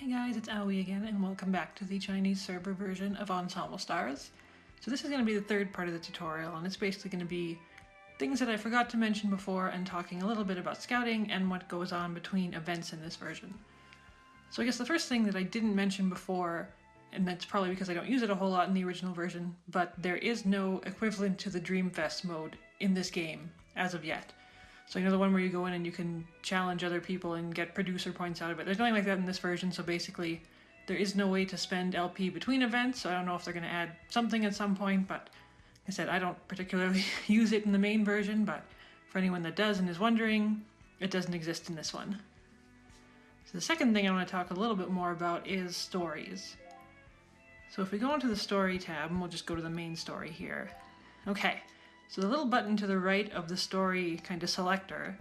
Hey guys, it's Aoi again, and welcome back to the Chinese server version of Ensemble Stars. So this is going to be the third part of the tutorial, and it's basically going to be things that I forgot to mention before and talking a little bit about scouting and what goes on between events in this version. So I guess the first thing that I didn't mention before, and that's probably because I don't use it a whole lot in the original version, but there is no equivalent to the Dreamfest mode in this game as of yet. So you know the one where you go in and you can challenge other people and get producer points out of it. There's nothing like that in this version, so basically there is no way to spend LP between events, so I don't know if they're going to add something at some point, but like I said, I don't particularly use it in the main version, but for anyone that does and is wondering, it doesn't exist in this one. So the second thing I want to talk a little bit more about is stories. So if we go into the story tab, and we'll just go to the main story here. Okay. So the little button to the right of the story kind of selector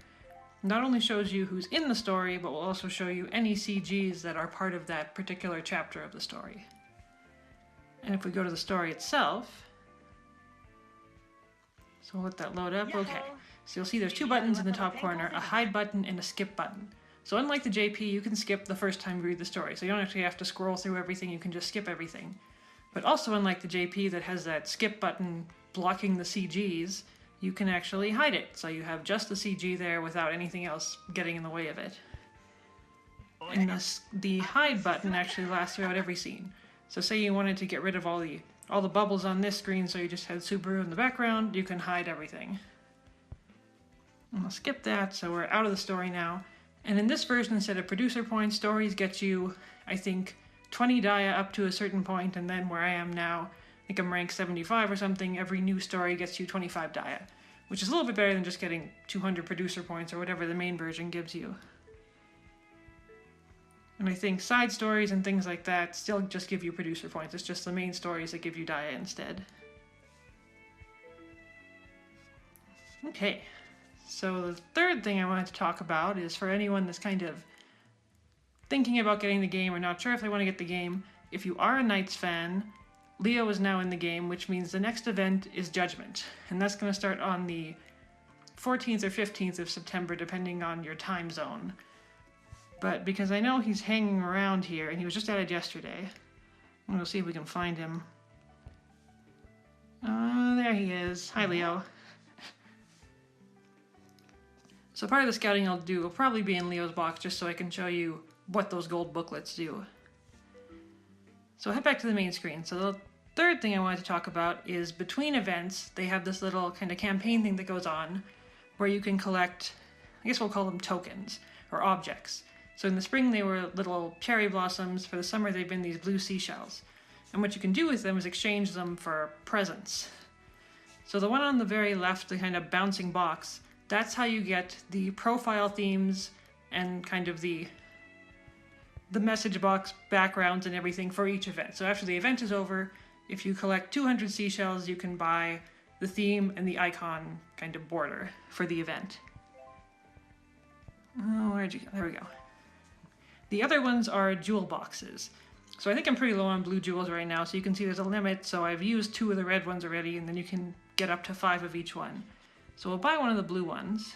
not only shows you who's in the story, but will also show you any CGs that are part of that particular chapter of the story. And if we go to the story itself, so we'll let that load up. Okay, so you'll see there's two buttons in the top corner, a hide button and a skip button. So unlike the JP, you can skip the first time you read the story, so you don't actually have to scroll through everything, you can just skip everything. But also unlike the JP that has that skip button blocking the CGs, you can actually hide it. So you have just the CG there without anything else getting in the way of it. And the hide button actually lasts throughout every scene. So say you wanted to get rid of all the bubbles on this screen, so you just had Subaru in the background, you can hide everything. And I'll skip that, so we're out of the story now. And in this version, instead of producer points, stories get you, I think, 20 dia up to a certain point, and then where I am now, I think I'm ranked 75 or something, every new story gets you 25 dia, which is a little bit better than just getting 200 producer points or whatever the main version gives you. And I think side stories and things like that still just give you producer points, it's just the main stories that give you dia instead. Okay, so the third thing I wanted to talk about is for anyone that's kind of thinking about getting the game or not sure if they want to get the game, if you are a Knights fan, Leo is now in the game, which means the next event is Judgment, and that's going to start on the 14th or 15th of September, depending on your time zone. But because I know he's hanging around here, and he was just added yesterday, I'm going to see if we can find him. There he is. Hi, Leo. So part of the scouting I'll do will probably be in Leo's box, just so I can show you what those gold booklets do. So head back to the main screen. So the third thing I wanted to talk about is between events, they have this little kind of campaign thing that goes on where you can collect, I guess we'll call them tokens or objects. So in the spring they were little cherry blossoms, for the summer they've been these blue seashells. And what you can do with them is exchange them for presents. So the one on the very left, the kind of bouncing box, that's how you get the profile themes and kind of the message box backgrounds and everything for each event. So after the event is over, if you collect 200 seashells, you can buy the theme and the icon kind of border for the event. Oh, where'd you go? There we go. The other ones are jewel boxes. So I think I'm pretty low on blue jewels right now, so you can see there's a limit, so I've used 2 of the red ones already, and then you can get up to 5 of each one. So we'll buy one of the blue ones.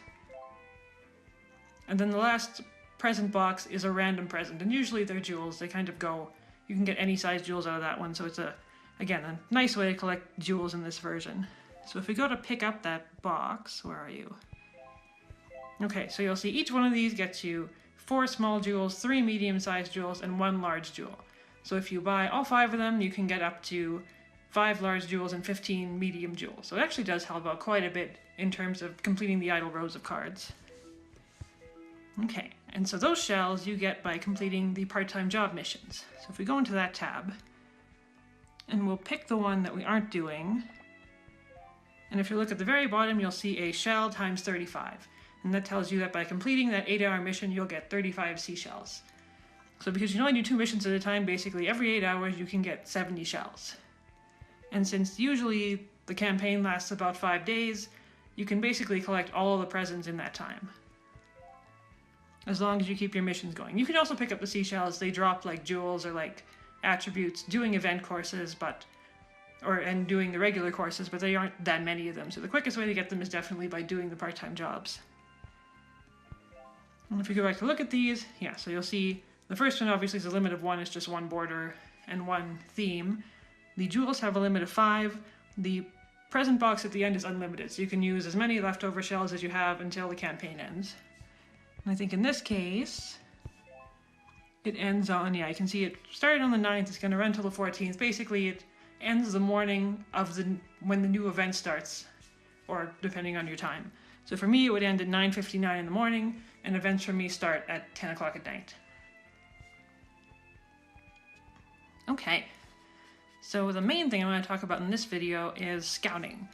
And then the last present box is a random present, and usually they're jewels. They kind of go, you can get any size jewels out of that one, so it's again a nice way to collect jewels in this version. So if we go to pick up that box, where are you? Okay, so you'll see each one of these gets you 4 small jewels, 3 medium-sized jewels, and 1 large jewel. So if you buy all 5 of them, you can get up to 5 large jewels and 15 medium jewels. So it actually does help out quite a bit in terms of completing the idle rows of cards. Okay, and so those shells you get by completing the part-time job missions. So if we go into that tab, and we'll pick the one that we aren't doing, and if you look at the very bottom, you'll see a shell times 35. And that tells you that by completing that 8-hour mission, you'll get 35 seashells. So because you can only do 2 missions at a time, basically every 8 hours you can get 70 shells. And since usually the campaign lasts about 5 days, you can basically collect all of the presents in that time, as long as you keep your missions going. You can also pick up the seashells. They drop like jewels or like attributes doing event courses, and doing the regular courses, but there aren't that many of them. So the quickest way to get them is definitely by doing the part-time jobs. And if we go back to look at these, yeah, so you'll see The first one obviously is a limit of 1, it's just 1 border and 1 theme. The jewels have a limit of 5. The present box at the end is unlimited, so you can use as many leftover shells as you have until the campaign ends. And I think in this case, it ends on, yeah, you can see it started on the 9th, it's going to run till the 14th. Basically, it ends the morning of when the new event starts, or depending on your time. So for me, it would end at 9:59 in the morning, and events for me start at 10 o'clock at night. Okay, so the main thing I want to talk about in this video is scouting.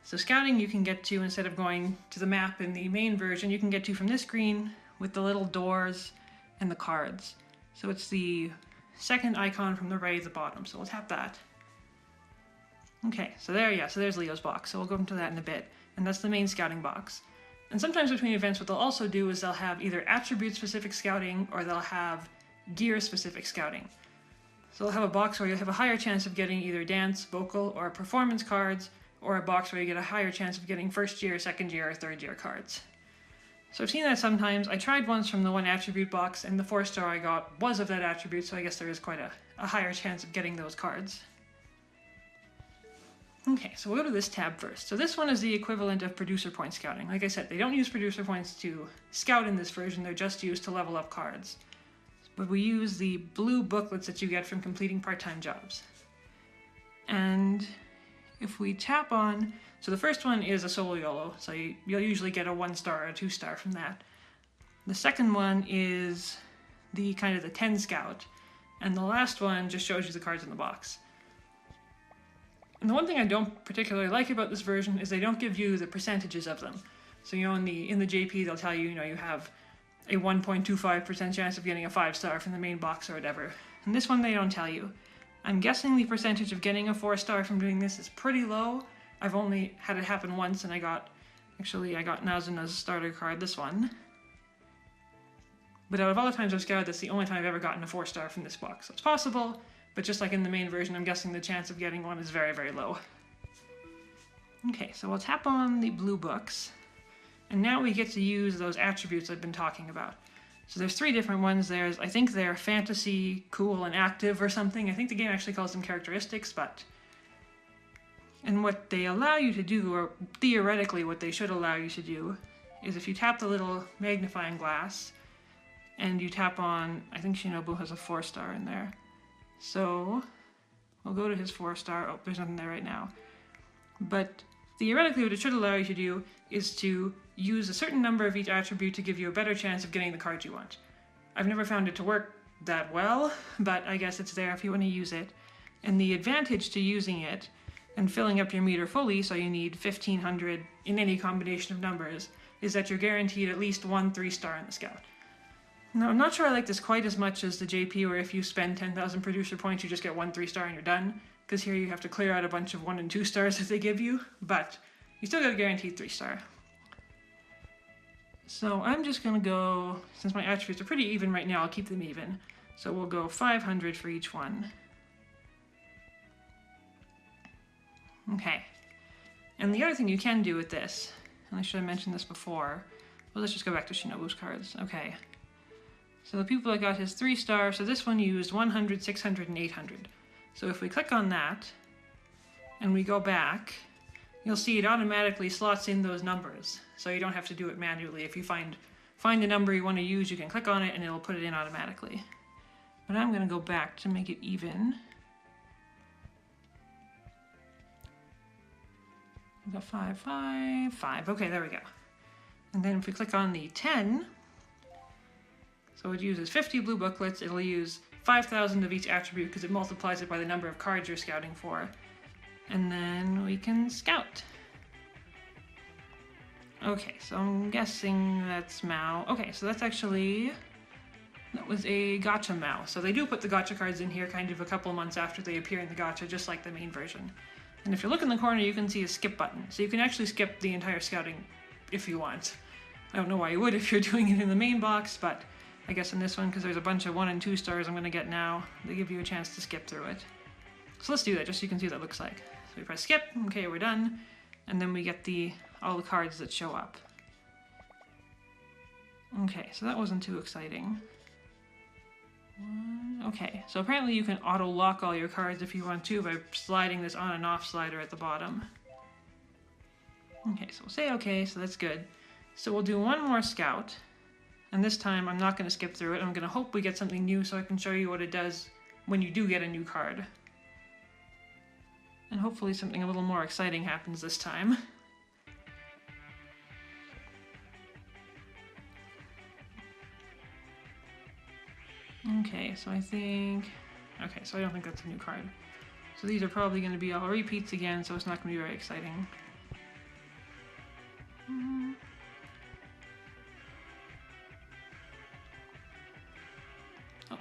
So scouting you can get to, instead of going to the map in the main version, you can get to from this screen with the little doors and the cards. So it's the second icon from the right at the bottom, so we'll tap that. Okay, so there's Leo's box, so we'll go into that in a bit. And that's the main scouting box. And sometimes between events what they'll also do is they'll have either attribute-specific scouting or they'll have gear-specific scouting. So they'll have a box where you'll have a higher chance of getting either dance, vocal, or performance cards, or a box where you get a higher chance of getting first year, second year, or third year cards. So I've seen that sometimes. I tried once from the 1 attribute box, and the 4-star I got was of that attribute, so I guess there is quite a higher chance of getting those cards. Okay, so we'll go to this tab first. So this one is the equivalent of producer point scouting. Like I said, they don't use producer points to scout in this version, they're just used to level up cards. But we use the blue booklets that you get from completing part-time jobs. And if we tap on, so the first one is a solo YOLO, so you'll usually get a 1-star or a 2-star from that. The second one is the kind of the 10 scout, and the last one just shows you the cards in the box. And the one thing I don't particularly like about this version is they don't give you the percentages of them. So in the JP they'll tell you, you have a 1.25% chance of getting a 5-star from the main box or whatever. And this one they don't tell you. I'm guessing the percentage of getting a 4-star from doing this is pretty low. I've only had it happen once, and I got Nazuna's starter card, this one. But out of all the times I've scouted, that's the only time I've ever gotten a 4-star from this box. So it's possible, but just like in the main version, I'm guessing the chance of getting one is very, very low. Okay, so we'll tap on the blue books, and now we get to use those attributes I've been talking about. So there's 3 different ones. I think they're fantasy, cool, and active or something. I think the game actually calls them characteristics, and what they allow you to do, or theoretically what they should allow you to do, is if you tap the little magnifying glass, and you tap on, I think Shinobu has a 4-star in there. So we'll go to his 4-star. Oh, there's nothing there right now. But theoretically what it should allow you to do is to use a certain number of each attribute to give you a better chance of getting the cards you want. I've never found it to work that well, but I guess it's there if you want to use it. And the advantage to using it and filling up your meter fully, so you need 1,500 in any combination of numbers, is that you're guaranteed at least 1 3-star in the scout. Now, I'm not sure I like this quite as much as the JP, where if you spend 10,000 producer points, you just get 1 3-star and you're done, because here you have to clear out a bunch of 1 and 2 stars that they give you, but you still get a guaranteed 3-star. So I'm just going to go, since my attributes are pretty even right now, I'll keep them even. So we'll go 500 for each one. Okay. And the other thing you can do with this, and I should have mentioned this before, well, let's just go back to Shinobu's cards. Okay. So the people that got his 3-star, so this one used 100, 600, and 800. So if we click on that, and we go back, you'll see it automatically slots in those numbers. So you don't have to do it manually. If you find the number you want to use, you can click on it and it'll put it in automatically. But I'm going to go back to make it even. We got 5, 5, 5. Okay, there we go. And then if we click on the 10, so it uses 50 blue booklets, it'll use 5,000 of each attribute because it multiplies it by the number of cards you're scouting for. And then we can scout. Okay, so I'm guessing that's Mao. Okay, so that's actually, that was a gacha Mao. So they do put the gacha cards in here kind of a couple months after they appear in the gacha, just like the main version. And if you look in the corner, you can see a skip button. So you can actually skip the entire scouting if you want. I don't know why you would if you're doing it in the main box, but I guess in this one, because there's a bunch of 1 and 2 stars I'm going to get now, they give you a chance to skip through it. So let's do that, just so you can see what that looks like. So we press skip, okay, we're done, and then we get all the cards that show up. Okay, so that wasn't too exciting. Okay, so apparently you can auto-lock all your cards if you want to by sliding this on and off slider at the bottom. Okay, so we'll say okay, so that's good. So we'll do one more scout, and this time I'm not going to skip through it. I'm going to hope we get something new so I can show you what it does when you do get a new card. And hopefully something a little more exciting happens this time. Okay, so I don't think that's a new card. So these are probably going to be all repeats again, so it's not going to be very exciting.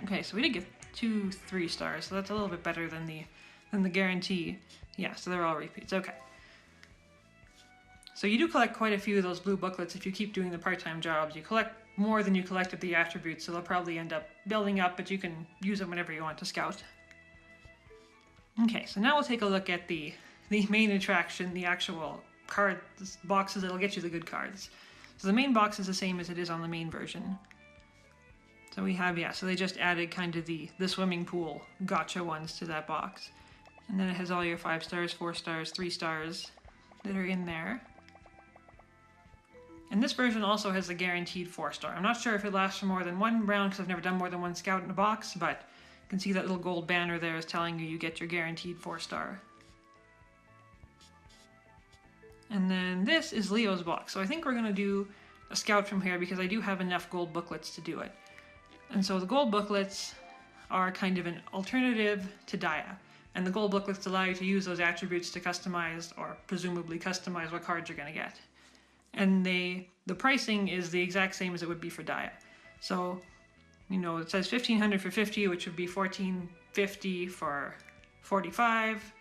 Okay, so we did get 2 3 stars, so that's a little bit better than the guarantee. Yeah, so they're all repeats. Okay. So you do collect quite a few of those blue booklets if you keep doing the part-time jobs. You collect more than you collected the attributes, so they'll probably end up building up, but you can use them whenever you want to scout. Okay, so now we'll take a look at the main attraction, the actual card boxes that'll get you the good cards. So the main box is the same as it is on the main version. So we have, so they just added kind of the swimming pool gotcha ones to that box. And then it has all your 5 stars, 4 stars, 3 stars that are in there. And this version also has a guaranteed 4 star. I'm not sure if it lasts for more than one round because I've never done more than one scout in a box, but you can see that little gold banner there is telling you get your guaranteed 4 star. And then this is Leo's box. So I think we're going to do a scout from here because I do have enough gold booklets to do it. And so the gold booklets are kind of an alternative to Dia. And the gold booklets allow you to use those attributes to customize, or presumably customize, what cards you're going to get. And the pricing is the exact same as it would be for Dia. So, it says 1,500 for 50, which would be 1,450 for 45,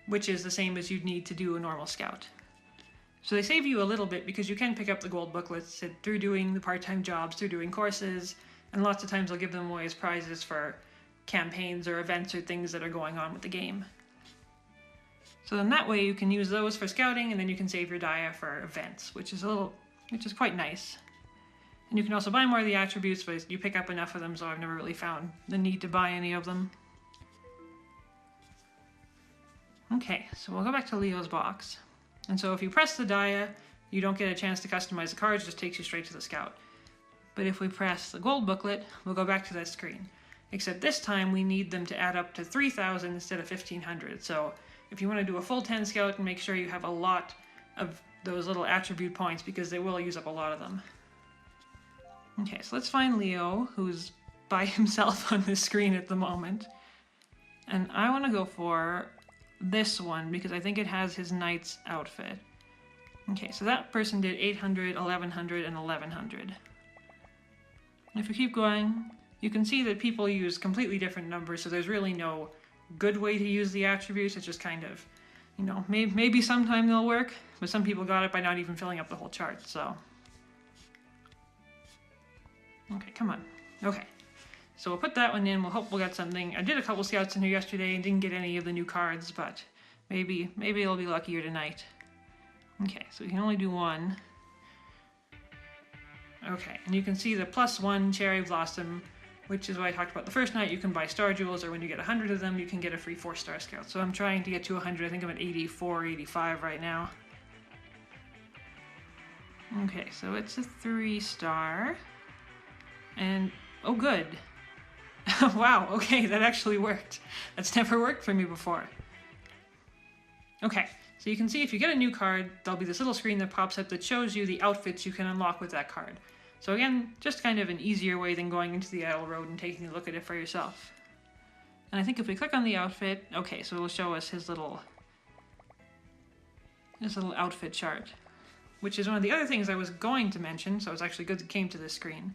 which is the same as you'd need to do a normal scout. So they save you a little bit because you can pick up the gold booklets through doing the part-time jobs, through doing courses, and lots of times they'll give them away as prizes for campaigns or events or things that are going on with the game. So then that way you can use those for scouting, and then you can save your Dia for events, which is quite nice. And you can also buy more of the attributes, but you pick up enough of them, so I've never really found the need to buy any of them. Okay, so we'll go back to Leo's box. And so if you press the Dia, you don't get a chance to customize the cards, it just takes you straight to the scout. But if we press the gold booklet, we'll go back to that screen. Except this time we need them to add up to 3,000 instead of 1,500. So if you want to do a full 10 scout, and make sure you have a lot of those little attribute points because they will use up a lot of them. Okay, so let's find Leo, who's by himself on this screen at the moment. And I want to go for this one because I think it has his knight's outfit. Okay, so that person did 800, 1,100, and 1,100. If we keep going, you can see that people use completely different numbers, so there's really no good way to use the attributes. It's just kind of, maybe sometime they'll work, but some people got it by not even filling up the whole chart, so. Okay, come on. Okay, so we'll put that one in. We'll hope we'll get something. I did a couple scouts in here yesterday and didn't get any of the new cards, but maybe it'll be luckier tonight. Okay, so we can only do one. Okay, and you can see the +1 Cherry Blossom, which is what I talked about the first night. You can buy Star Jewels, or when you get 100 of them, you can get a free 4-star scout. So I'm trying to get to 100. I think I'm at 84, 85 right now. Okay, so it's a 3-star. And, oh good. Wow, okay, that actually worked. That's never worked for me before. Okay, so you can see if you get a new card, there'll be this little screen that pops up that shows you the outfits you can unlock with that card. So again, just kind of an easier way than going into the Idle Road and taking a look at it for yourself. And I think if we click on the outfit, okay, so it'll show us his little outfit chart, which is one of the other things I was going to mention, so it's actually good it came to this screen.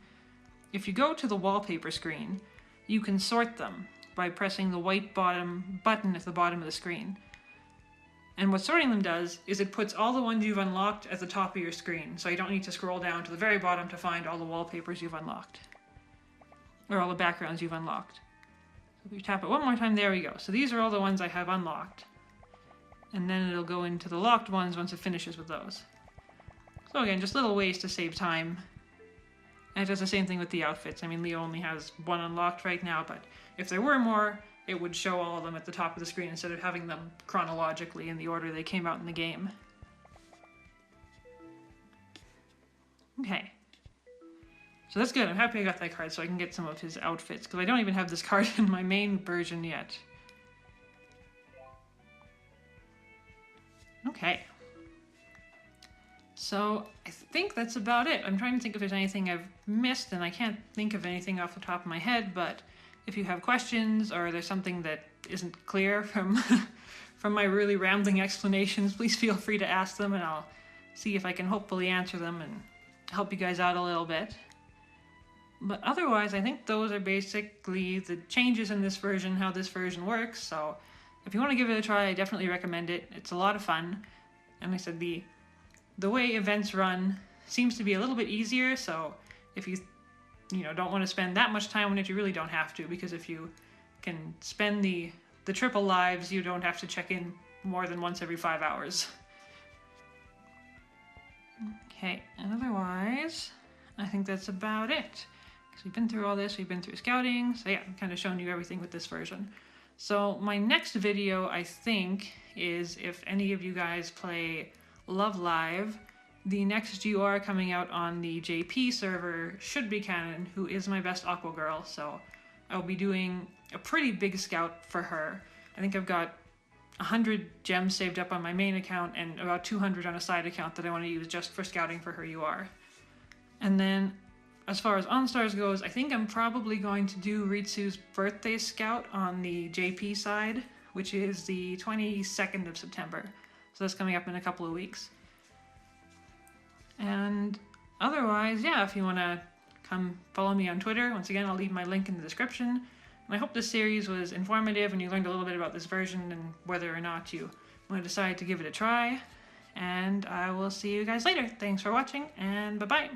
If you go to the wallpaper screen, you can sort them by pressing the white bottom button at the bottom of the screen. And what sorting them does is it puts all the ones you've unlocked at the top of your screen, so you don't need to scroll down to the very bottom to find all the wallpapers you've unlocked. Or all the backgrounds you've unlocked. So if you tap it one more time, there we go. So these are all the ones I have unlocked. And then it'll go into the locked ones once it finishes with those. So again, just little ways to save time And it does the same thing with the outfits. I mean, Leo only has one unlocked right now, but if there were more, it would show all of them at the top of the screen instead of having them chronologically in the order they came out in the game. Okay. So that's good. I'm happy I got that card so I can get some of his outfits, because I don't even have this card in my main version yet. Okay. So I think that's about it. I'm trying to think if there's anything I've missed, and I can't think of anything off the top of my head, but if you have questions or there's something that isn't clear from from my really rambling explanations, please feel free to ask them, and I'll see if I can hopefully answer them and help you guys out a little bit. But otherwise, I think those are basically the changes in this version, how this version works. So if you want to give it a try, I definitely recommend it. It's a lot of fun. And like I said, the way events run seems to be a little bit easier. So if you don't want to spend that much time on it, you really don't have to, because if you can spend the triple lives, you don't have to check in more than once every 5 hours. Okay, and otherwise, I think that's about it. So we've been through all this, we've been through scouting, so yeah, I'm kind of showing you everything with this version. So my next video, I think, is if any of you guys play Love Live, the next UR coming out on the JP server should be Cannon, who is my best Aqua girl, so I'll be doing a pretty big scout for her. I think I've got 100 gems saved up on my main account and about 200 on a side account that I want to use just for scouting for her UR. And then as far as OnStars goes, I think I'm probably going to do Ritsu's birthday scout on the JP side, which is the 22nd of September. So that's coming up in a couple of weeks. And otherwise, yeah, if you want to come follow me on Twitter, once again, I'll leave my link in the description. And I hope this series was informative and you learned a little bit about this version and whether or not you want to decide to give it a try. And I will see you guys later. Thanks for watching, and bye-bye.